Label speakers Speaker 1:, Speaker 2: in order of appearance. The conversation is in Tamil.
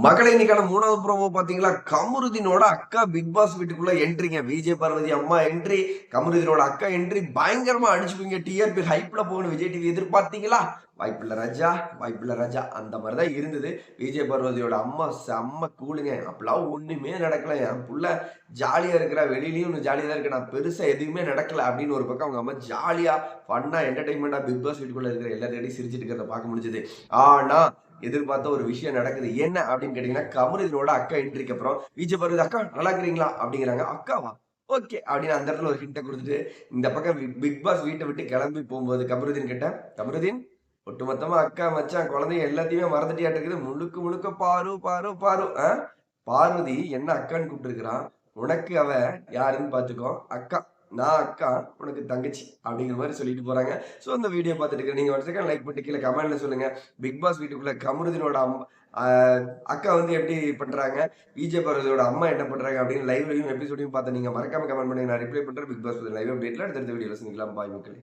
Speaker 1: மகளே இன்னைக்கான 3வது ப்ரோமோ பாத்தீங்களா? கமருதீனோட அக்கா பிக் பாஸ் வீட்டுக்குள்ள என்ட்ரிங்க. விஜய் பார்வதி அம்மா என்ட்ரி, கமருதீனோட அக்கா என்ட்ரி பயங்கரமா அடிச்சுப்பீங்க. டிஆர்பி ஹைப்ல போகணும் விஜய் டிவி எதிர்பார்த்தீங்களா? வாய்ப்பில்ல ராஜா, வாய்ப்பில்ல ராஜா. அந்த மாதிரி தான் இருந்தது. விஜய் பார்வதியோட அம்மா செம்ம கூலுங்க. அப்பலாம் ஒண்ணுமே நடக்கல. என் புள்ள ஜாலியா இருக்கிறா. வெளியிலயும் இன்னும் ஜாலியா தான் இருக்கு. நான் பெருசா எதுவுமே நடக்கல அப்படின்னு ஒரு பக்கம் அவங்க அம்மா ஜாலியா, ஃபன்னா, என்டர்டெயின்மெண்டா பிக் பாஸ் வீட்டுக்குள்ள இருக்கிற எல்லாரையும் சிரிச்சிட்டு இருக்கிறத பார்க்க முடிஞ்சது. ஆனா எதிர்பார்த்த ஒரு விஷயம் நடக்குது. என்ன அப்படின்னு கேட்டீங்கன்னா, கமருதீனோட அக்கா என்ட்ரிக்கு அப்புறம் விஜய் பார்வதி, "அக்கா நல்லா இருக்கிறீங்களா?" அப்படிங்கிறாங்க. "அக்காவா? ஓகே." அப்படின்னு அந்த இடத்துல ஒரு ஹிண்ட்ட குடுத்துட்டு, இந்த பக்கம் பிக் பாஸ் வீட்ட விட்டு கிளம்பி போம்போது கமருதீன் கிட்ட, "கமருதீன், ஒட்டுமொத்தமா அக்கா, மச்சான், குழந்தைங்க எல்லாத்தையுமே மறந்துட்டியாட்டுருக்குது. முழுக்க முழுக்க பாரு, பாரு, பாரு. பார்வதி என்ன அக்கான்னு கூப்பிட்டுருக்கிறா. உனக்கு அவ யாருன்னு பார்த்துக்கோ. அக்கா. நான் அக்கா, உனக்கு தங்கச்சி." அப்படிங்கிற மாரி சொல்லிட்டு போறாங்க. ஸோ அந்த வீடியோ பார்த்துட்டு இருக்க நீங்க 1 செகண்ட் லைக் பண்ணிட்டு கீழ கமெண்ட்ல சொல்லுங்க. பிக் பாஸ் வீட்டுக்குள்ள கமருதீனோட அ அக்கா வந்து எப்படி பண்றாங்க? விஜய் பார்வதியோட அம்மா என்ன பண்றாங்க? அப்படின்னு லைவ்லயும் எபிசோடையும் பார்த்து நீங்க மறக்காம கமெண்ட் பண்ணுங்க. நான் ரிப்ளை பண்றேன். பிக் பாஸ் லைவ் அப்டேட்ல அடுத்தடுத்த வீடியோல சந்திக்கலாம். பாய் மக்களே.